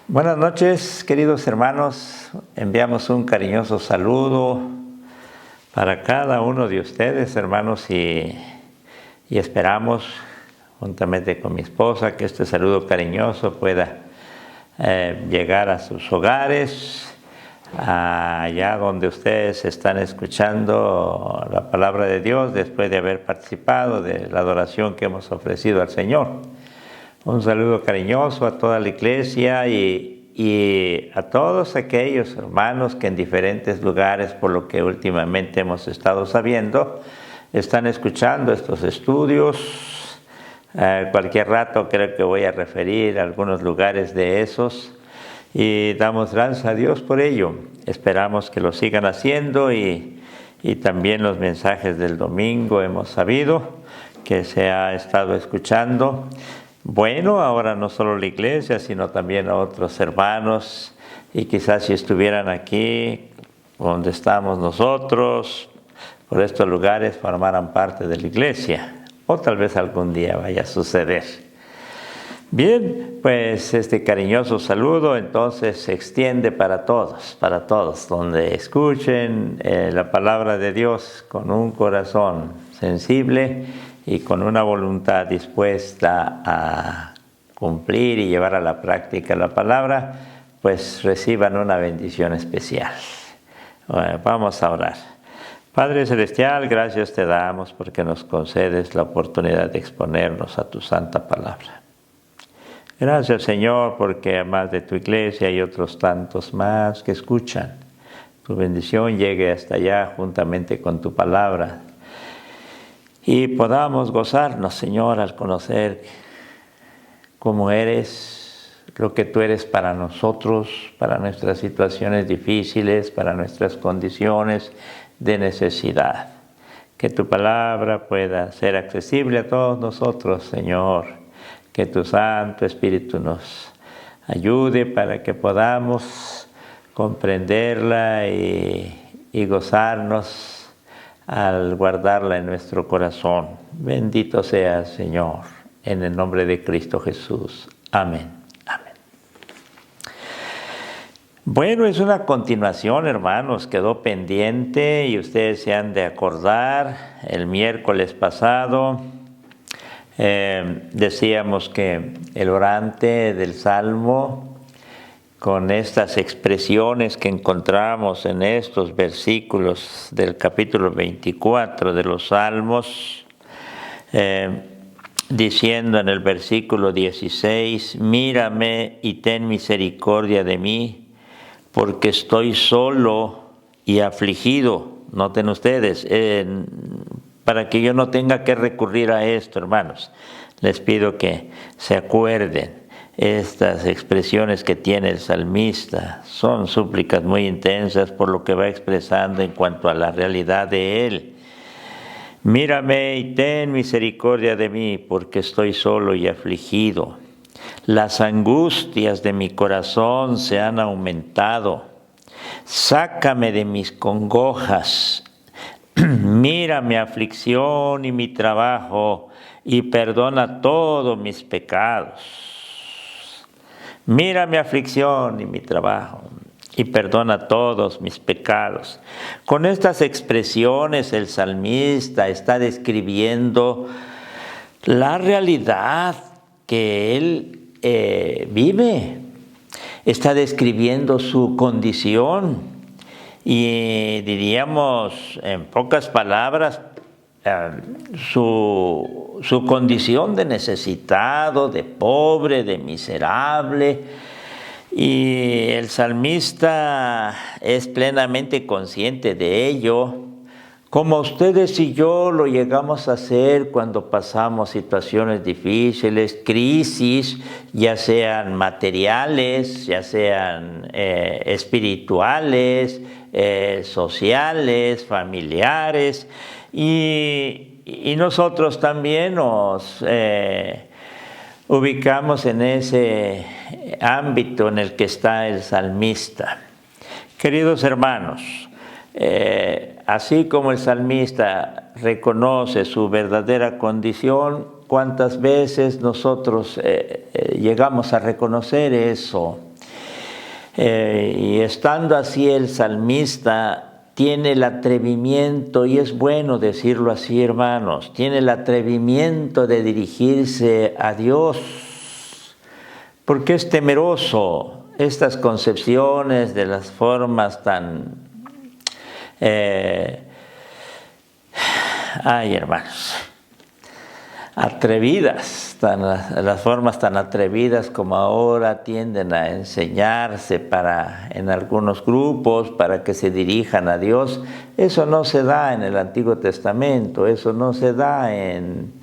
Buenas noches, queridos hermanos. Enviamos un cariñoso saludo para cada uno de ustedes, hermanos, y esperamos, juntamente con mi esposa, que este saludo cariñoso pueda llegar a sus hogares, allá donde ustedes están escuchando la palabra de Dios después de haber participado de la adoración que hemos ofrecido al Señor. Un saludo cariñoso a toda la iglesia y a todos aquellos hermanos que en diferentes lugares, por lo que últimamente hemos estado sabiendo, están escuchando estos estudios. Cualquier rato creo que voy a referir a algunos lugares de esos y damos gracias a Dios por ello. Esperamos que lo sigan haciendo y también los mensajes del domingo hemos sabido que se ha estado escuchando. Bueno, ahora no solo la iglesia, sino también a otros hermanos, y quizás si estuvieran aquí, donde estamos nosotros, por estos lugares, formaran parte de la iglesia, o tal vez algún día vaya a suceder. Bien, pues este cariñoso saludo entonces se extiende para todos, donde escuchen la palabra de Dios con un corazón sensible y con una voluntad dispuesta a cumplir y llevar a la práctica la palabra, pues reciban una bendición especial. Bueno, vamos a orar. Padre Celestial, gracias te damos porque nos concedes la oportunidad de exponernos a tu santa palabra. Gracias, Señor, porque además de tu iglesia hay otros tantos más que escuchan. Tu bendición llegue hasta allá juntamente con tu palabra. Y podamos gozarnos, Señor, al conocer cómo eres, lo que tú eres para nosotros, para nuestras situaciones difíciles, para nuestras condiciones de necesidad. Que tu palabra pueda ser accesible a todos nosotros, Señor. Que tu Santo Espíritu nos ayude para que podamos comprenderla y gozarnos al guardarla en nuestro corazón. Bendito seas, Señor, en el nombre de Cristo Jesús. Amén. Amén. Bueno, es una continuación, hermanos, quedó pendiente y ustedes se han de acordar. El miércoles pasado decíamos que el orante del Salmo, con estas expresiones que encontramos en estos versículos del capítulo 24 de los Salmos, diciendo en el versículo 16, mírame y ten misericordia de mí, porque estoy solo y afligido. Noten ustedes, para que yo no tenga que recurrir a esto, hermanos, les pido que se acuerden. Estas expresiones que tiene el salmista son súplicas muy intensas por lo que va expresando en cuanto a la realidad de él. Mírame y ten misericordia de mí, porque estoy solo y afligido. Las angustias de mi corazón se han aumentado. Sácame de mis congojas. Mira mi aflicción y mi trabajo y perdona todos mis pecados. Mira mi aflicción y mi trabajo y perdona todos mis pecados. Con estas expresiones el salmista está describiendo la realidad que él vive. Está describiendo su condición y diríamos en pocas palabras su condición de necesitado, de pobre, de miserable. Y el salmista es plenamente consciente de ello, como ustedes y yo lo llegamos a hacer cuando pasamos situaciones difíciles, crisis, ya sean materiales, ya sean espirituales, sociales, familiares. Y nosotros también nos ubicamos en ese ámbito en el que está el salmista. Queridos hermanos, así como el salmista reconoce su verdadera condición, ¿cuántas veces nosotros llegamos a reconocer eso? Y estando así el salmista tiene el atrevimiento, y es bueno decirlo así, hermanos, tiene el atrevimiento de dirigirse a Dios, porque es temeroso estas concepciones de las formas tan... hermanos, atrevidas, las formas tan atrevidas como ahora tienden a enseñarse en algunos grupos para que se dirijan a Dios. Eso no se da en el Antiguo Testamento, eso no se da en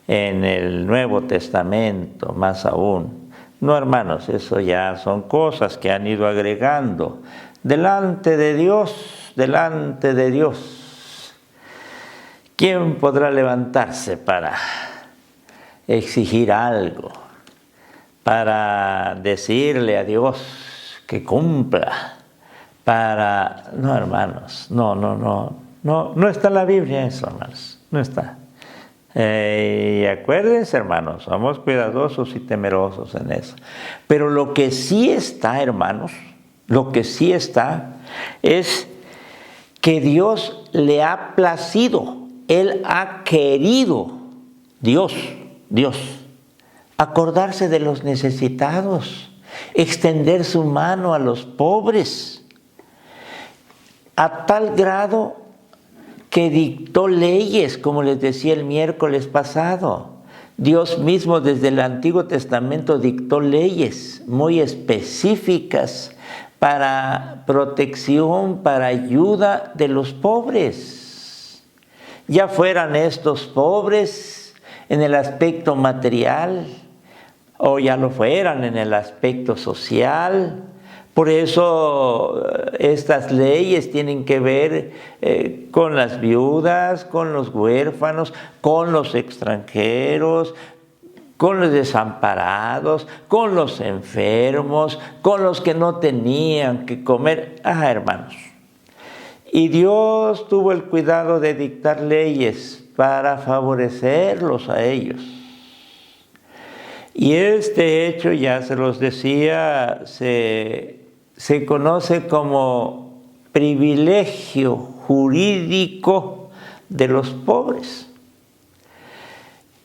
el Nuevo Testamento, más aún. No, hermanos, eso ya son cosas que han ido agregando. Delante de Dios, ¿quién podrá levantarse para exigir algo, para decirle a Dios que cumpla? No, hermanos, no está en la Biblia eso, hermanos, no está. Y acuérdense, hermanos, somos cuidadosos y temerosos en eso. Pero lo que sí está, hermanos, lo que sí está es que Dios le ha placido, Él ha querido, Dios, acordarse de los necesitados, extender su mano a los pobres, a tal grado que dictó leyes, como les decía el miércoles pasado. Dios mismo desde el Antiguo Testamento dictó leyes muy específicas para protección, para ayuda de los pobres. Ya fueran estos pobres en el aspecto material o ya lo fueran en el aspecto social. Por eso estas leyes tienen que ver con las viudas, con los huérfanos, con los extranjeros, con los desamparados, con los enfermos, con los que no tenían que comer. Hermanos. Y Dios tuvo el cuidado de dictar leyes para favorecerlos a ellos. Y este hecho, ya se los decía, se conoce como privilegio jurídico de los pobres.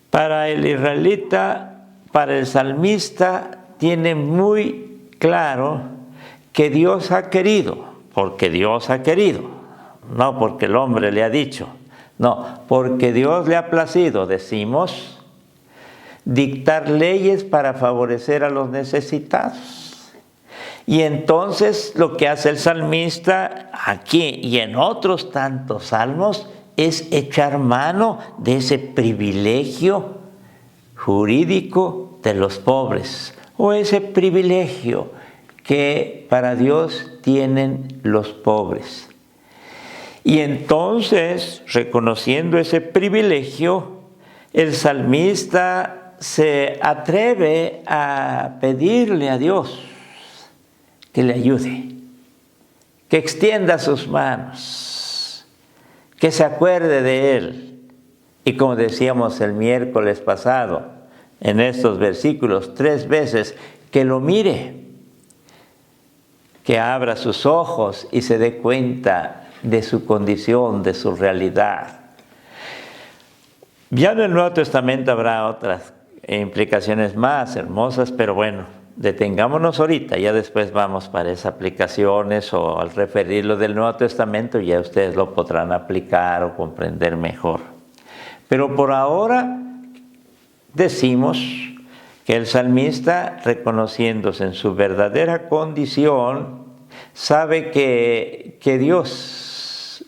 Para el israelita, para el salmista, tiene muy claro que Dios ha querido, porque Dios ha querido, no porque el hombre le ha dicho, no, porque Dios le ha placido, decimos, dictar leyes para favorecer a los necesitados. Y entonces lo que hace el salmista aquí y en otros tantos salmos es echar mano de ese privilegio jurídico de los pobres, o ese privilegio que para Dios tienen los pobres. Y entonces, reconociendo ese privilegio, el salmista se atreve a pedirle a Dios que le ayude, que extienda sus manos, que se acuerde de él. Y como decíamos el miércoles pasado, en estos versículos, 3 veces, que lo mire, que abra sus ojos y se dé cuenta de su condición, de su realidad. Ya en el Nuevo Testamento habrá otras implicaciones más hermosas, pero bueno, detengámonos ahorita, ya después vamos para esas aplicaciones, o al referirlo del Nuevo Testamento ya ustedes lo podrán aplicar o comprender mejor. Pero por ahora decimos que el salmista, reconociéndose en su verdadera condición, sabe que Dios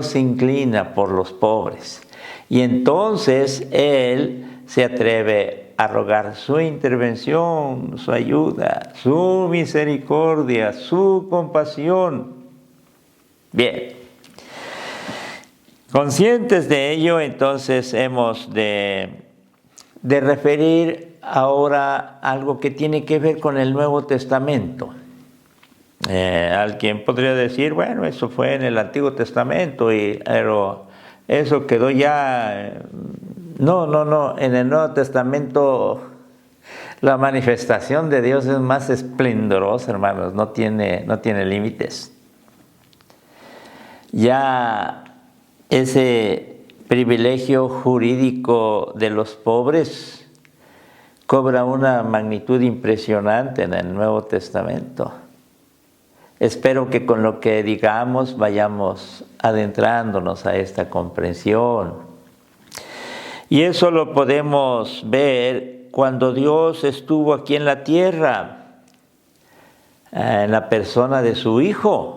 se inclina por los pobres. Y entonces él se atreve a rogar su intervención, su ayuda, su misericordia, su compasión. Bien. Conscientes de ello, entonces hemos de referir ahora algo que tiene que ver con el Nuevo Testamento. Alguien podría decir, bueno, eso fue en el Antiguo Testamento, pero eso quedó ya... No, en el Nuevo Testamento La manifestación de Dios es más esplendorosa, hermanos, no tiene límites. Ya ese privilegio jurídico de los pobres cobra una magnitud impresionante en el Nuevo Testamento. Espero que con lo que digamos vayamos adentrándonos a esta comprensión. Y eso lo podemos ver cuando Dios estuvo aquí en la tierra, en la persona de su Hijo.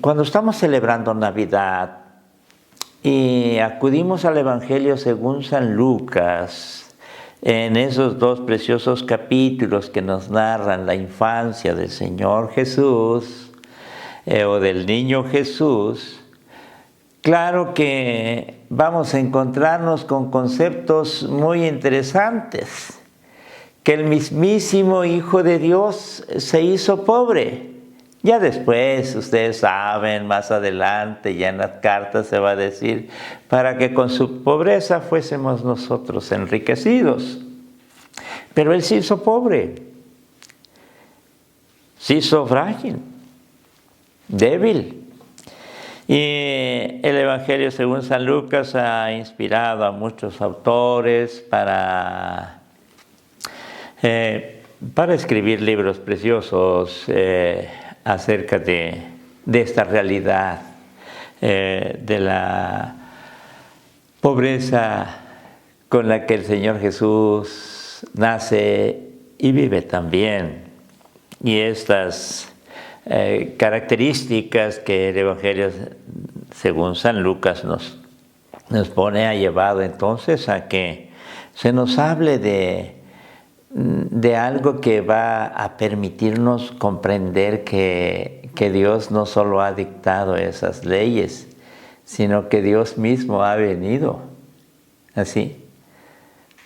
Cuando estamos celebrando Navidad y acudimos al Evangelio según San Lucas, en esos dos preciosos capítulos que nos narran la infancia del Señor Jesús o del niño Jesús, claro que vamos a encontrarnos con conceptos muy interesantes. Que el mismísimo Hijo de Dios se hizo pobre. Ya después, ustedes saben, más adelante, ya en las cartas se va a decir, para que con su pobreza fuésemos nosotros enriquecidos. Pero Él se hizo pobre, se hizo frágil, débil. Y el Evangelio según San Lucas ha inspirado a muchos autores para escribir libros preciosos acerca de esta realidad de la pobreza con la que el Señor Jesús nace y vive también. Y estas características que el Evangelio según San Lucas nos pone, ha llevado entonces a que se nos hable de algo que va a permitirnos comprender que Dios no solo ha dictado esas leyes, sino que Dios mismo ha venido así,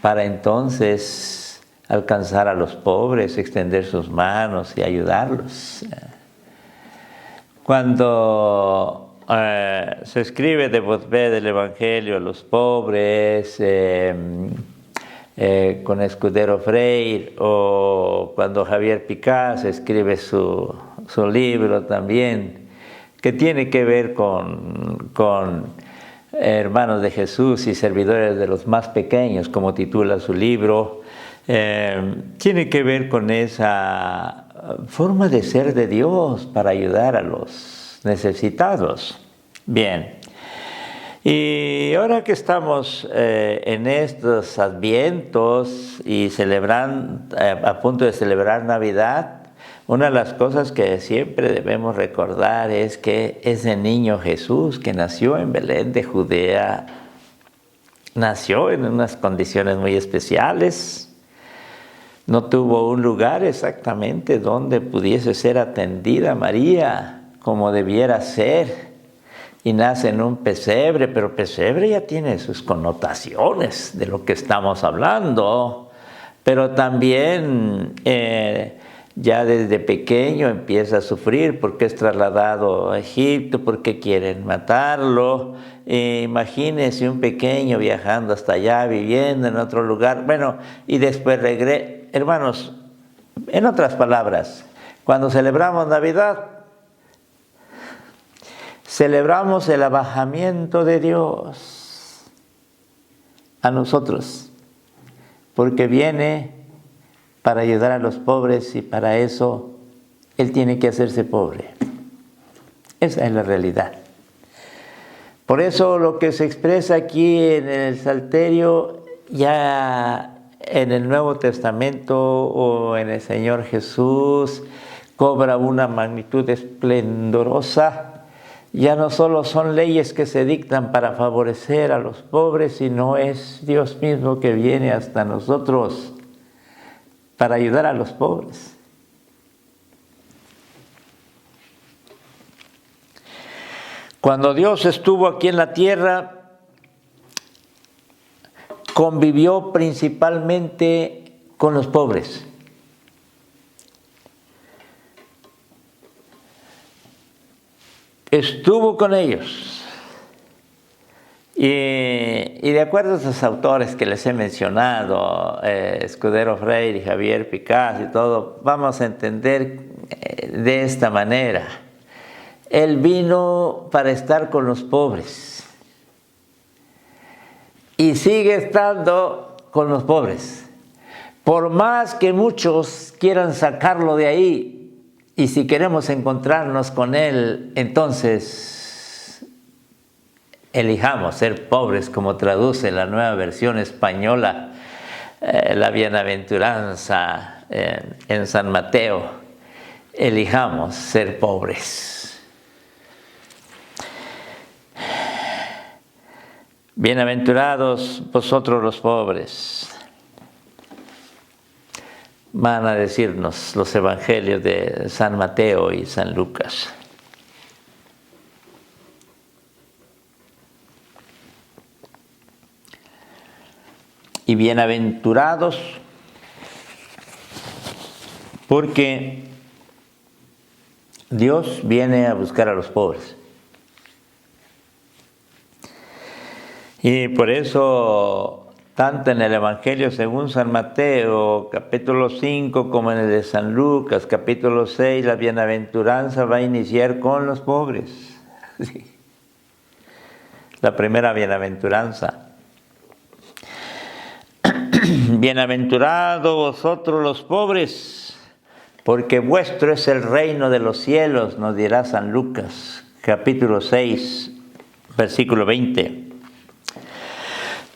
para entonces alcanzar a los pobres, extender sus manos y ayudarlos. Cuando se escribe de voz del Evangelio a los pobres, con Escudero Freire, o cuando Javier Picás escribe su libro también, que tiene que ver con hermanos de Jesús y servidores de los más pequeños, como titula su libro, tiene que ver con esa forma de ser de Dios para ayudar a los necesitados. Bien. Y ahora que estamos en estos advientos y a punto de celebrar Navidad, una de las cosas que siempre debemos recordar es que ese niño Jesús que nació en Belén de Judea, nació en unas condiciones muy especiales, no tuvo un lugar exactamente donde pudiese ser atendida María como debiera ser. Y nace en un pesebre, pero pesebre ya tiene sus connotaciones de lo que estamos hablando. Pero también ya desde pequeño empieza a sufrir porque es trasladado a Egipto, porque quieren matarlo. Imagínense un pequeño viajando hasta allá, viviendo en otro lugar. Bueno, y después regresa. Hermanos, en otras palabras, cuando celebramos Navidad, celebramos el abajamiento de Dios a nosotros, porque viene para ayudar a los pobres y para eso Él tiene que hacerse pobre. Esa es la realidad. Por eso lo que se expresa aquí en el Salterio, ya en el Nuevo Testamento o en el Señor Jesús, cobra una magnitud esplendorosa. Ya no solo son leyes que se dictan para favorecer a los pobres, sino es Dios mismo que viene hasta nosotros para ayudar a los pobres. Cuando Dios estuvo aquí en la tierra, convivió principalmente con los pobres. Estuvo con ellos Y de acuerdo a esos autores que les he mencionado, Escudero Freire y Javier Picaz y todo, vamos a entender de esta manera. Él vino para estar con los pobres y sigue estando con los pobres. Por más que muchos quieran sacarlo de ahí, y si queremos encontrarnos con Él, entonces elijamos ser pobres, como traduce la Nueva Versión Española, la bienaventuranza en San Mateo. Elijamos ser pobres. Bienaventurados vosotros los pobres, van a decirnos los evangelios de San Mateo y San Lucas. Y bienaventurados porque Dios viene a buscar a los pobres. Y por eso, tanto en el Evangelio según San Mateo, capítulo 5, como en el de San Lucas, capítulo 6, la bienaventuranza va a iniciar con los pobres. Sí. La primera bienaventuranza. Bienaventurados vosotros los pobres, porque vuestro es el reino de los cielos, nos dirá San Lucas, capítulo 6, versículo 20.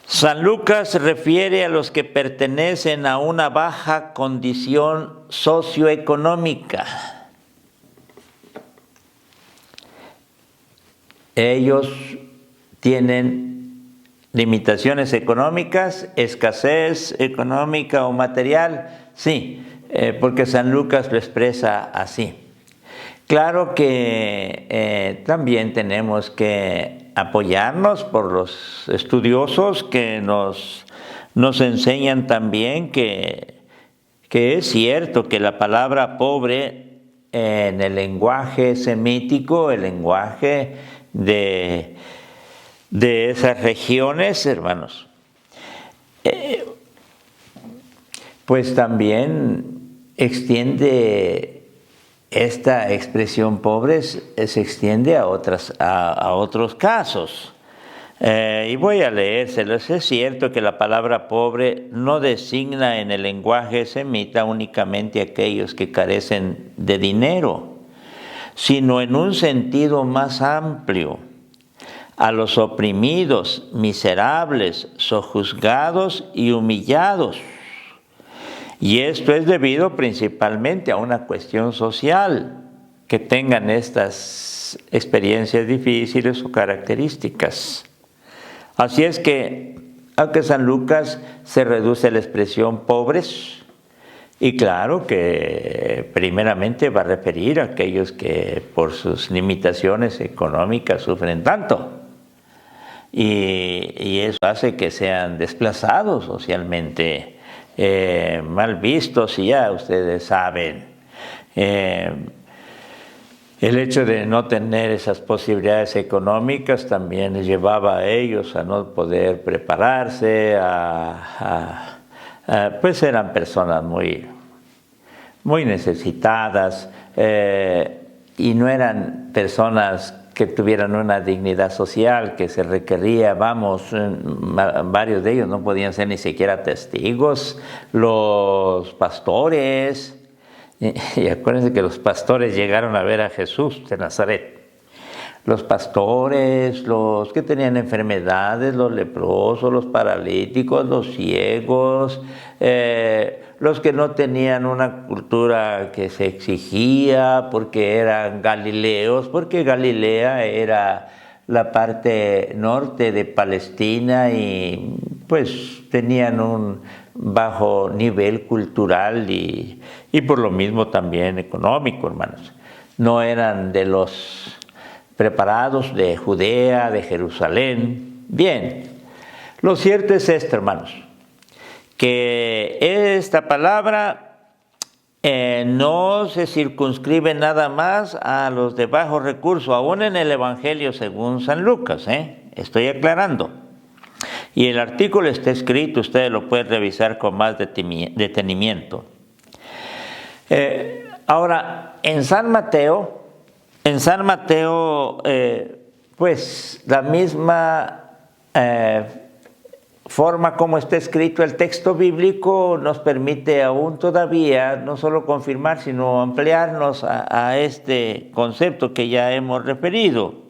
San Lucas se refiere a los que pertenecen a una baja condición socioeconómica. Ellos tienen limitaciones económicas, escasez económica o material, sí, porque San Lucas lo expresa así. Claro que también tenemos que apoyarnos por los estudiosos que nos enseñan también que es cierto que la palabra pobre en el lenguaje semítico, el lenguaje de esas regiones, hermanos, pues también extiende esta expresión pobres, se extiende a otros casos. Y voy a leérselos. Es cierto que la palabra pobre no designa en el lenguaje semita únicamente a aquellos que carecen de dinero, sino en un sentido más amplio, a los oprimidos, miserables, sojuzgados y humillados. Y esto es debido principalmente a una cuestión social, que tengan estas experiencias difíciles o características. Así es que, aunque San Lucas se reduce a la expresión pobres, y claro que primeramente va a referir a aquellos que por sus limitaciones económicas sufren tanto. Y eso hace que sean desplazados socialmente, mal vistos, y ya ustedes saben, el hecho de no tener esas posibilidades económicas también les llevaba a ellos a no poder prepararse, pues eran personas muy necesitadas, y no eran personas que tuvieran una dignidad social que se requería. Varios de ellos no podían ser ni siquiera testigos. Los pastores, y acuérdense que los pastores llegaron a ver a Jesús de Nazaret. Los pastores, los que tenían enfermedades, los leprosos, los paralíticos, los ciegos, los que no tenían una cultura que se exigía porque eran galileos, porque Galilea era la parte norte de Palestina y pues tenían un bajo nivel cultural y por lo mismo también económico, hermanos. No eran de los preparados de Judea, de Jerusalén. Bien, lo cierto es esto, hermanos, que esta palabra no se circunscribe nada más a los de bajo recurso, aún en el Evangelio según San Lucas, estoy aclarando. Y el artículo está escrito, ustedes lo pueden revisar con más detenimiento. Ahora, en San Mateo, pues la misma forma como está escrito el texto bíblico nos permite aún todavía no solo confirmar, sino ampliarnos a este concepto que ya hemos referido.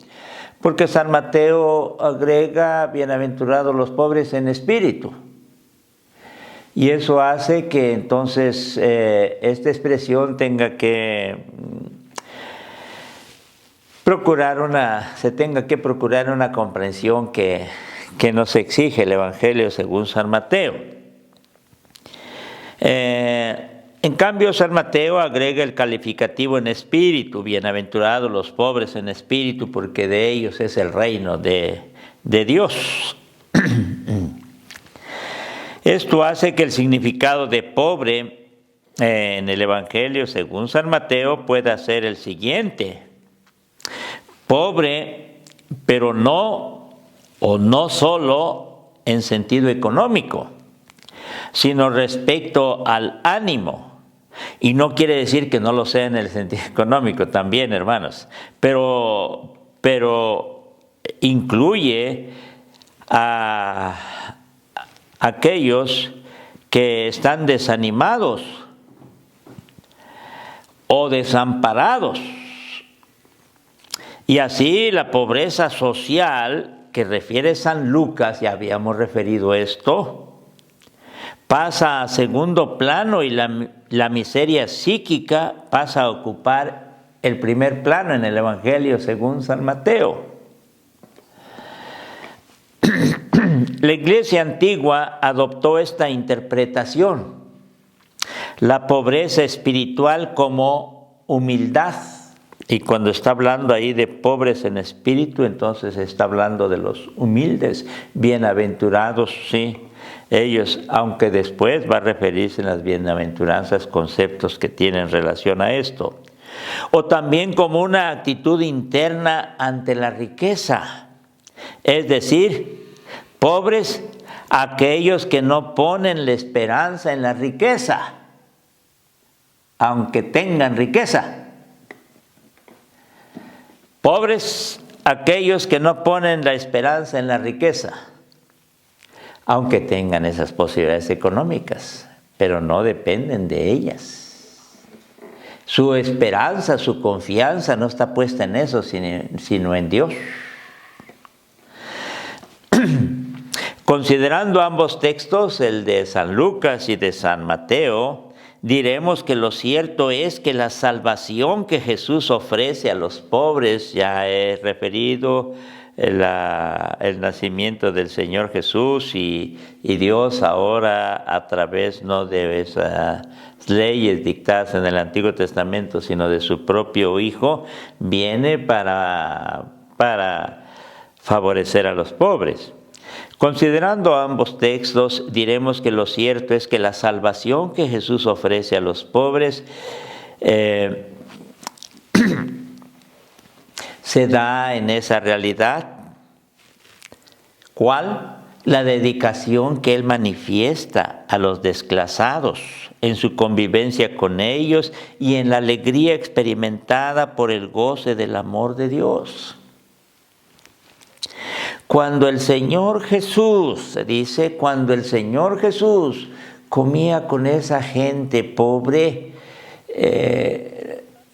Porque San Mateo agrega bienaventurados los pobres en espíritu. Y eso hace que entonces esta expresión tenga que se tenga que procurar una comprensión que nos exige el Evangelio según San Mateo. En cambio, San Mateo agrega el calificativo en espíritu, bienaventurados los pobres en espíritu, porque de ellos es el reino de Dios. Esto hace que el significado de pobre en el Evangelio según San Mateo pueda ser el siguiente: pobre, pero no solo en sentido económico, sino respecto al ánimo. Y no quiere decir que no lo sea en el sentido económico también, hermanos, pero incluye a aquellos que están desanimados o desamparados. Y así la pobreza social que refiere San Lucas, ya habíamos referido esto, pasa a segundo plano y la miseria psíquica pasa a ocupar el primer plano en el Evangelio según San Mateo. La Iglesia antigua adoptó esta interpretación, la pobreza espiritual como humildad. Y cuando está hablando ahí de pobres en espíritu, entonces está hablando de los humildes, bienaventurados, sí, ellos, aunque después va a referirse en las bienaventuranzas conceptos que tienen relación a esto. O también como una actitud interna ante la riqueza, es decir, pobres aquellos que no ponen la esperanza en la riqueza, aunque tengan riqueza. Pobres aquellos que no ponen la esperanza en la riqueza, aunque tengan esas posibilidades económicas, pero no dependen de ellas. Su esperanza, su confianza no está puesta en eso, sino en Dios. Considerando ambos textos, el de San Lucas y de San Mateo, diremos que lo cierto es que la salvación que Jesús ofrece a los pobres, ya he referido el nacimiento del Señor Jesús y Dios ahora a través no de esas leyes dictadas en el Antiguo Testamento, sino de su propio Hijo, viene para favorecer a los pobres. Considerando ambos textos, diremos que lo cierto es que la salvación que Jesús ofrece a los pobres se da en esa realidad. ¿Cuál? La dedicación que Él manifiesta a los desclasados en su convivencia con ellos y en la alegría experimentada por el goce del amor de Dios. Cuando el Señor Jesús, se dice, cuando el Señor Jesús comía con esa gente pobre,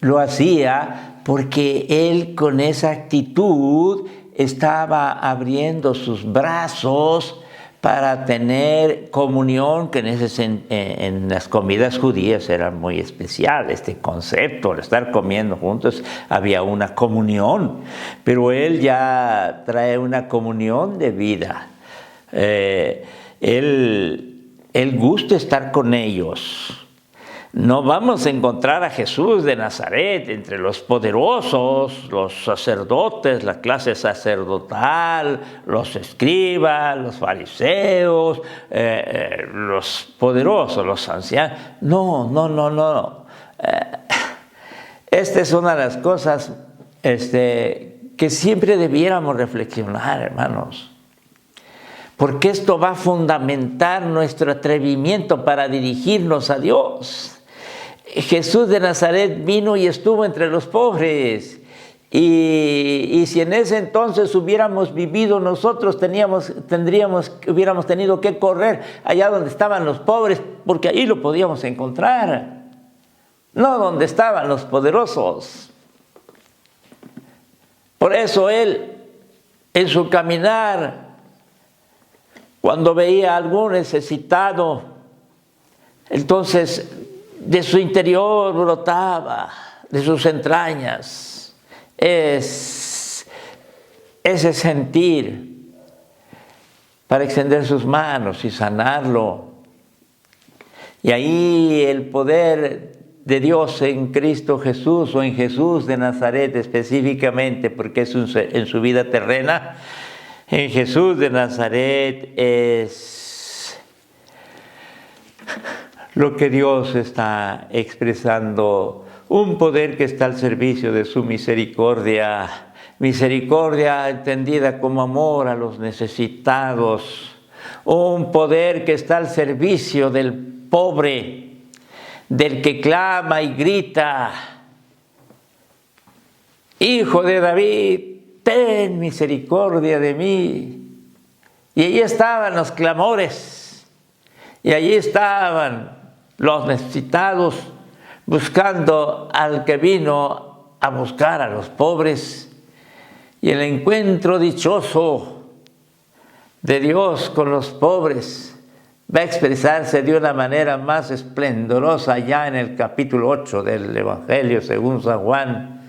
lo hacía porque Él con esa actitud estaba abriendo sus brazos para tener comunión, que en las comidas judías era muy especial este concepto, al estar comiendo juntos había una comunión, pero Él ya trae una comunión de vida. Él gusta estar con ellos. No vamos a encontrar a Jesús de Nazaret entre los poderosos, los sacerdotes, la clase sacerdotal, los escribas, los fariseos, los poderosos, los ancianos. No. Esta es una de las cosas que siempre debiéramos reflexionar, hermanos, porque esto va a fundamentar nuestro atrevimiento para dirigirnos a Dios. Jesús de Nazaret vino y estuvo entre los pobres. Y si en ese entonces hubiéramos vivido nosotros, hubiéramos tenido que correr allá donde estaban los pobres, porque ahí lo podíamos encontrar, no donde estaban los poderosos. Por eso él, en su caminar, cuando veía a algún necesitado, entonces de su interior brotaba, de sus entrañas, es ese sentir para extender sus manos y sanarlo. Y ahí el poder de Dios en Cristo Jesús, o en Jesús de Nazaret específicamente, porque es en su vida terrena, en Jesús de Nazaret es lo que Dios está expresando, un poder que está al servicio de su misericordia, misericordia entendida como amor a los necesitados, un poder que está al servicio del pobre, del que clama y grita: Hijo de David, ten misericordia de mí. Y allí estaban los clamores, y allí estaban los necesitados, buscando al que vino a buscar a los pobres. Y el encuentro dichoso de Dios con los pobres va a expresarse de una manera más esplendorosa ya en el capítulo 8 del Evangelio según San Juan,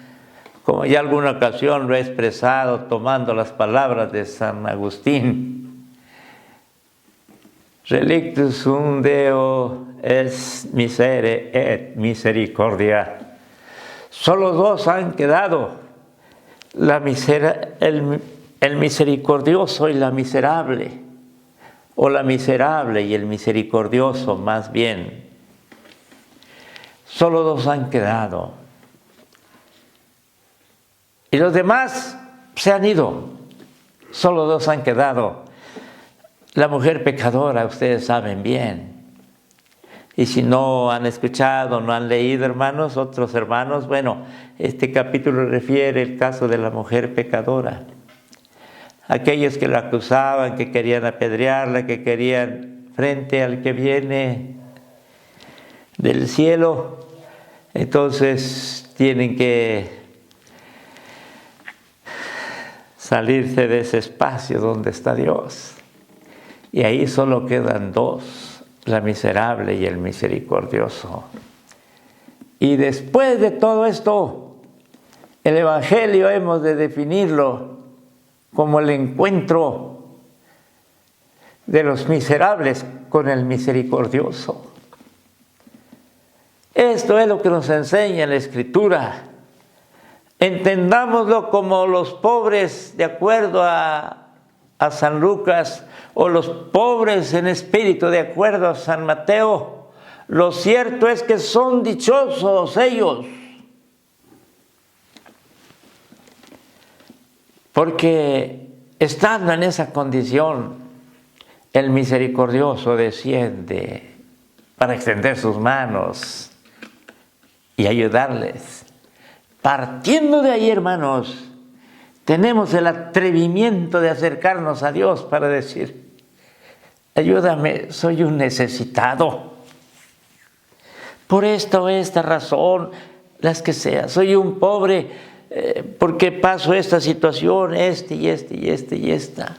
como ya alguna ocasión lo he expresado tomando las palabras de San Agustín. Relictus sum Deo es misere et misericordia. Solo dos han quedado, el misericordioso y la miserable, o la miserable y el misericordioso más bien. Solo dos han quedado. Y los demás se han ido. Solo dos han quedado. La mujer pecadora, ustedes saben bien. Y si no han escuchado, no han leído, hermanos, otros hermanos, bueno, este capítulo refiere el caso de la mujer pecadora. Aquellos que la acusaban, que querían apedrearla, que querían frente al que viene del cielo, entonces tienen que salirse de ese espacio donde está Dios. Y ahí solo quedan dos, la miserable y el misericordioso. Y después de todo esto, el Evangelio hemos de definirlo como el encuentro de los miserables con el misericordioso. Esto es lo que nos enseña la Escritura. Entendámoslo como los pobres de acuerdo a San Lucas, o los pobres en espíritu de acuerdo a San Mateo. Lo cierto es que son dichosos ellos, porque estando en esa condición, el misericordioso desciende para extender sus manos y ayudarles. Partiendo de ahí, hermanos, tenemos el atrevimiento de acercarnos a Dios para decir: ayúdame, soy un necesitado. Por esta o esta razón, las que sea, soy un pobre, porque paso esta situación, y esta.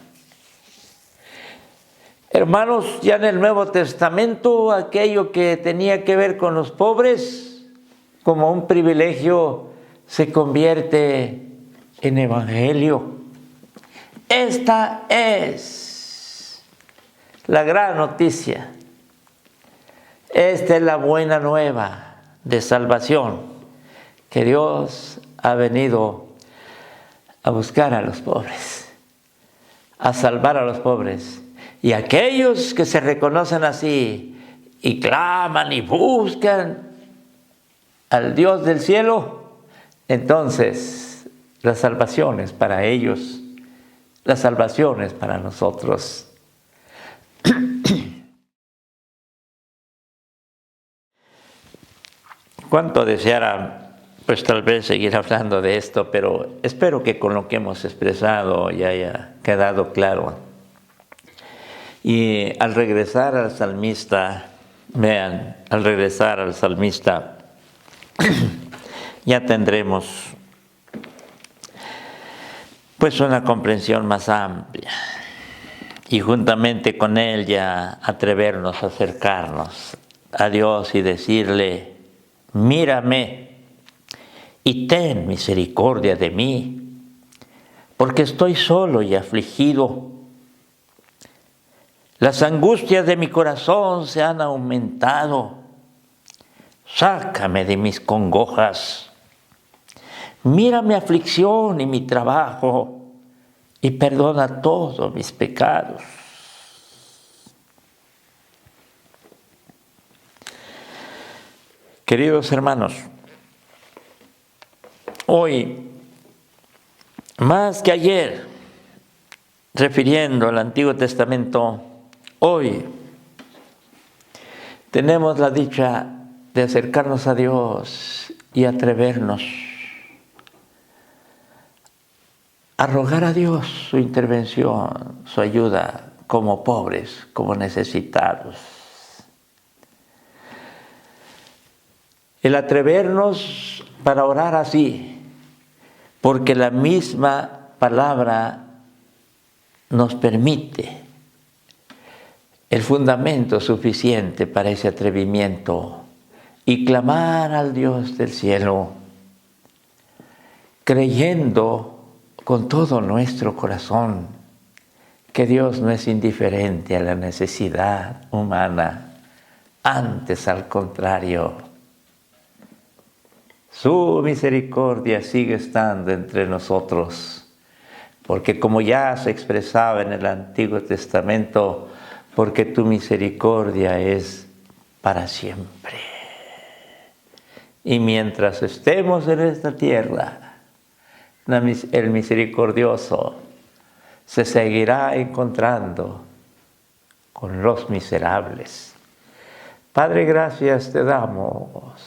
Hermanos, ya en el Nuevo Testamento, aquello que tenía que ver con los pobres, como un privilegio, se convierte en evangelio. Esta es la gran noticia. Esta es la buena nueva de salvación, que Dios ha venido a buscar a los pobres, a salvar a los pobres. Y aquellos que se reconocen así y claman y buscan al Dios del cielo, entonces La salvación es para ellos, la salvación es para nosotros. Cuánto deseara, pues tal vez seguir hablando de esto, pero espero que con lo que hemos expresado ya haya quedado claro. Y al regresar al salmista, vean, al regresar al salmista, ya tendremos pues una comprensión más amplia. Y juntamente con él ya atrevernos a acercarnos a Dios y decirle: mírame y ten misericordia de mí, porque estoy solo y afligido. Las angustias de mi corazón se han aumentado. Sácame de mis congojas. Mira mi aflicción y mi trabajo y perdona todos mis pecados. Queridos hermanos, hoy, más que ayer, refiriendo al Antiguo Testamento, hoy tenemos la dicha de acercarnos a Dios y atrevernos a rogar a Dios su intervención, su ayuda, como pobres, como necesitados. El atrevernos para orar así, porque la misma palabra nos permite el fundamento suficiente para ese atrevimiento y clamar al Dios del cielo, creyendo con todo nuestro corazón que Dios no es indiferente a la necesidad humana, antes al contrario, su misericordia sigue estando entre nosotros, porque como ya se expresaba en el Antiguo Testamento, porque tu misericordia es para siempre. Y mientras estemos en esta tierra, el misericordioso se seguirá encontrando con los miserables. Padre, gracias te damos,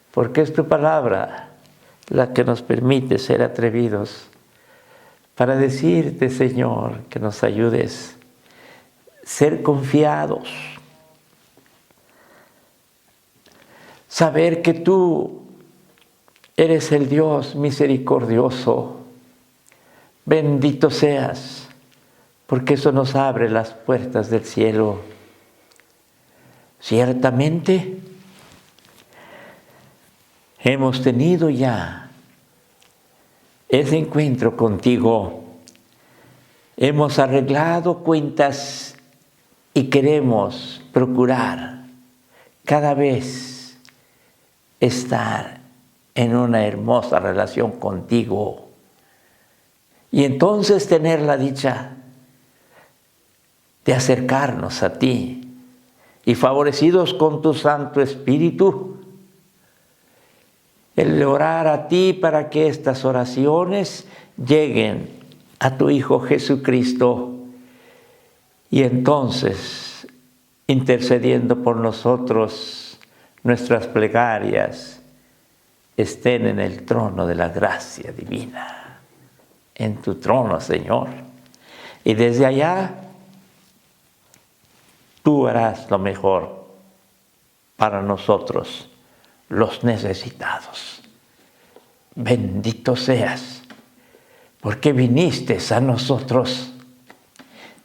porque es tu palabra la que nos permite ser atrevidos para decirte, Señor, que nos ayudes a ser confiados, saber que tú eres el Dios misericordioso. Bendito seas, porque eso nos abre las puertas del cielo. Ciertamente, hemos tenido ya ese encuentro contigo. Hemos arreglado cuentas y queremos procurar cada vez estar en una hermosa relación contigo. Y entonces tener la dicha de acercarnos a ti y favorecidos con tu Santo Espíritu, el orar a ti para que estas oraciones lleguen a tu Hijo Jesucristo y entonces, intercediendo por nosotros, nuestras plegarias estén en el trono de la gracia divina, en tu trono, Señor. Y desde allá, tú harás lo mejor para nosotros, los necesitados. Bendito seas, porque viniste a nosotros.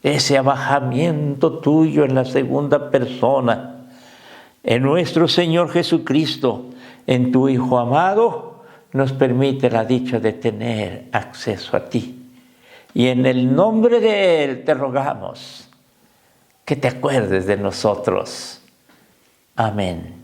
Ese abajamiento tuyo en la segunda persona, en nuestro Señor Jesucristo, en tu Hijo amado, nos permite la dicha de tener acceso a ti. Y en el nombre de Él te rogamos que te acuerdes de nosotros. Amén.